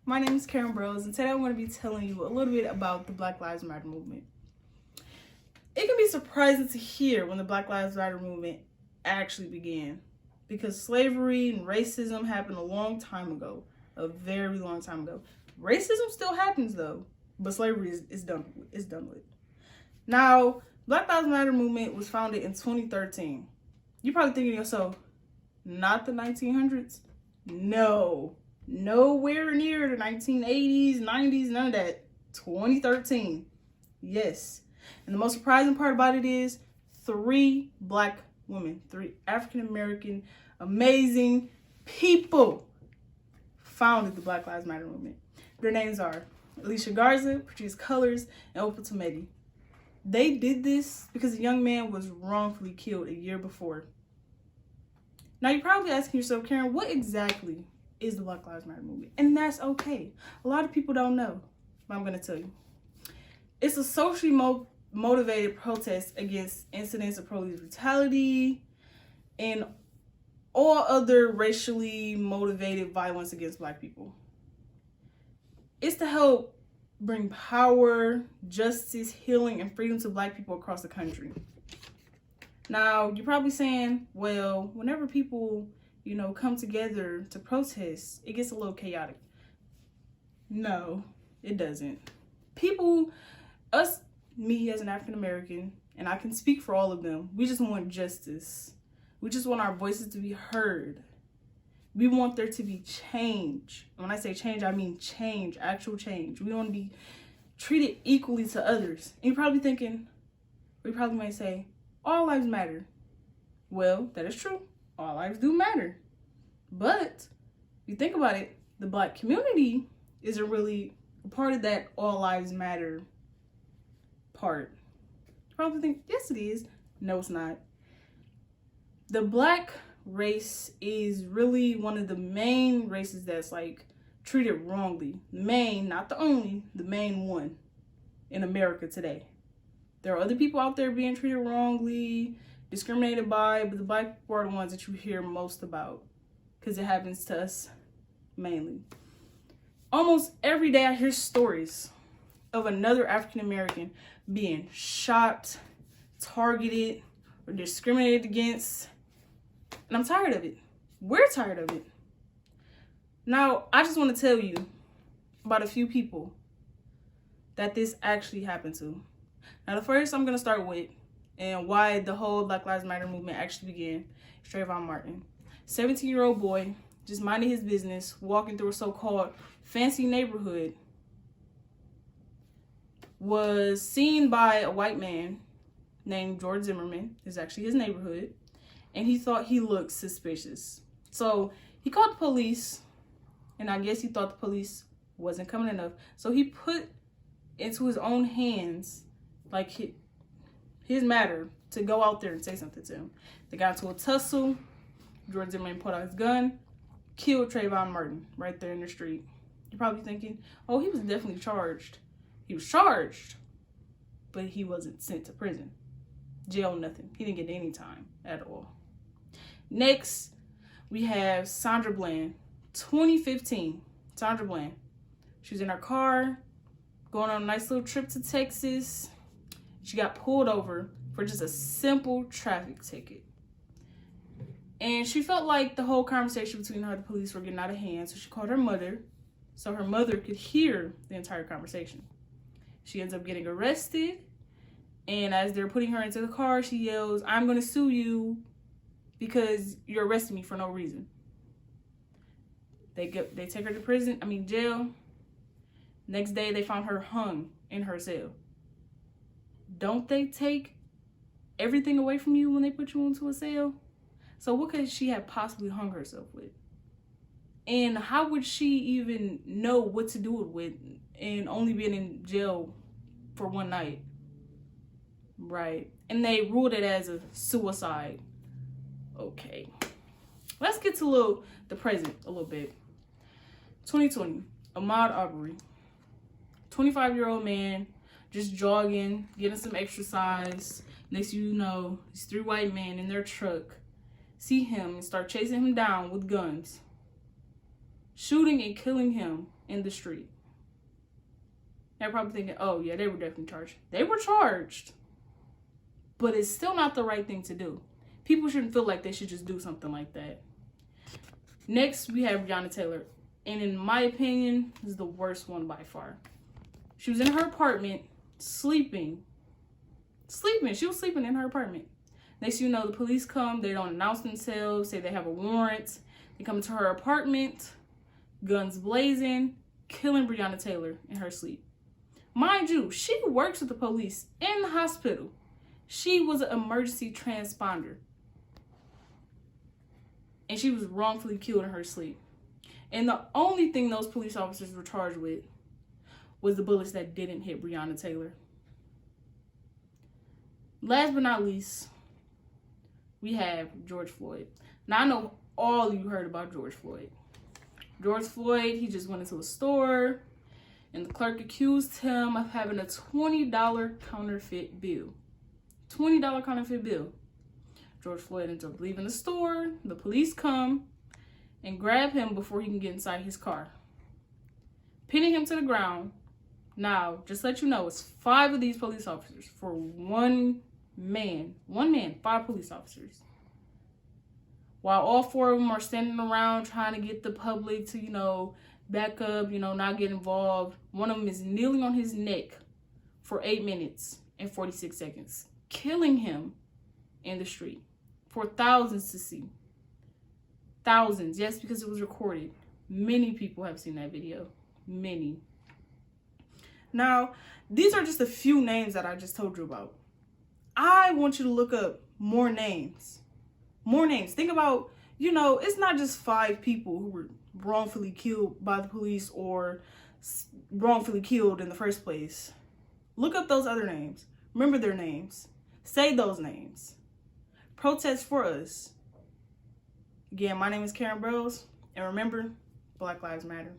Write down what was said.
My name is Karen Bros, and today I'm going to be telling you a little bit about the Black Lives Matter movement. It can be surprising to hear when the Black Lives Matter movement actually began, because slavery and racism happened a long time ago, a very long time ago. Racism still happens though, but slavery is done with. Now, Black Lives Matter movement was founded in 2013. You're probably thinking to yourself, not the 1900s? No. Nowhere near the 1980s, 90s, none of that. 2013. Yes. And the most surprising part about it is 3 black women, 3 African American, amazing people founded the Black Lives Matter movement. Their names are Alicia Garza, Patrice Cullors, and Opal Tometi. They did this because a young man was wrongfully killed a year before. Now you're probably asking yourself, Karen, what exactly is the Black Lives Matter movement? And that's okay. A lot of people don't know, but I'm going to tell you. It's a socially motivated protest against incidents of police brutality and all other racially motivated violence against black people. It's to help bring power, justice, healing, and freedom to black people across the country. Now, you're probably saying, well, whenever people come together to protest, it gets a little chaotic. No, it doesn't. People, me as an African American, and I can speak for all of them, we just want justice. We just want our voices to be heard. We want there to be change. And when I say change, I mean change, actual change. We want to be treated equally to others. And you're probably thinking, we probably might say, all lives matter. Well, that is true. All lives do matter. But if you think about it, the black community isn't really a part of that all lives matter part. You probably think, yes, it is. No, it's not. The black race is really one of the main races that's treated wrongly. The main, not the only, the main one in America today. There are other people out there being treated wrongly, discriminated by, but the black people are the ones that you hear most about because it happens to us mainly. Almost every day I hear stories of another African American being shot, targeted, or discriminated against, and I'm tired of it. We're tired of it. Now, I just want to tell you about a few people that this actually happened to. Now, the first I'm going to start with, and why the whole Black Lives Matter movement actually began, is Trayvon Martin. 17-year-old boy, just minding his business, walking through a so-called fancy neighborhood, was seen by a white man named George Zimmerman. It's actually his neighborhood. And he thought he looked suspicious. So he called the police, and I guess he thought the police wasn't coming enough. So he put into his own hands, his matter, to go out there and say something to him. They got into a tussle. George Zimmerman put out his gun, killed Trayvon Martin right there in the street. You're probably thinking, oh, he was definitely charged. He was charged, but he wasn't sent to prison. Jail, nothing. He didn't get any time at all. Next, we have Sandra Bland, 2015. Sandra Bland. She was in her car, going on a nice little trip to Texas. She got pulled over for just a simple traffic ticket. And she felt like the whole conversation between her and the police were getting out of hand, so she called her mother so her mother could hear the entire conversation. She ends up getting arrested, and as they're putting her into the car, she yells, "I'm going to sue you because you're arresting me for no reason." They take her to jail. Next day, they found her hung in her cell. Don't they take everything away from you when they put you into a cell? So what could she have possibly hung herself with? And how would she even know what to do it with and only being in jail for one night? Right. And they ruled it as a suicide. Okay. Let's get to the present a little bit. 2020, Ahmaud Arbery. 25-year-old man, just jogging, getting some exercise. Next thing you know, these 3 white men in their truck see him and start chasing him down with guns. shooting and killing him in the street. They're probably thinking, oh yeah, they were definitely charged. They were charged. But it's still not the right thing to do. People shouldn't feel like they should just do something like that. Next, we have Breonna Taylor. And in my opinion, this is the worst one by far. She was in her apartment, sleeping. She was sleeping in her apartment. Next thing you know, the police come. They don't announce themselves, say they have a warrant. They come to her apartment, guns blazing, killing Breonna Taylor in her sleep. Mind you, she works with the police in the hospital. She was an emergency transponder. And she was wrongfully killed in her sleep. And the only thing those police officers were charged with was the bullets that didn't hit Breonna Taylor. Last but not least, we have George Floyd. Now, I know all of you heard about George Floyd. George Floyd, he just went into a store, and the clerk accused him of having a $20 counterfeit bill. $20 counterfeit bill. George Floyd ends up leaving the store. The police come and grab him before he can get inside his car, pinning him to the ground. Now, just to let you know, it's 5 of these police officers for one man, 5 police officers. While all 4 of them are standing around trying to get the public to, back up, not get involved. One of them is kneeling on his neck for 8 minutes and 46 seconds, killing him in the street for thousands to see. Thousands, yes, because it was recorded. Many people have seen that video. Many. Now, these are just a few names that I just told you about. I want you to look up more names. More names. Think about, it's not just 5 people who were wrongfully killed by the police or wrongfully killed in the first place. Look up those other names. Remember their names. Say those names. Protest for us. Again, my name is Karen Bros, and remember, Black Lives Matter.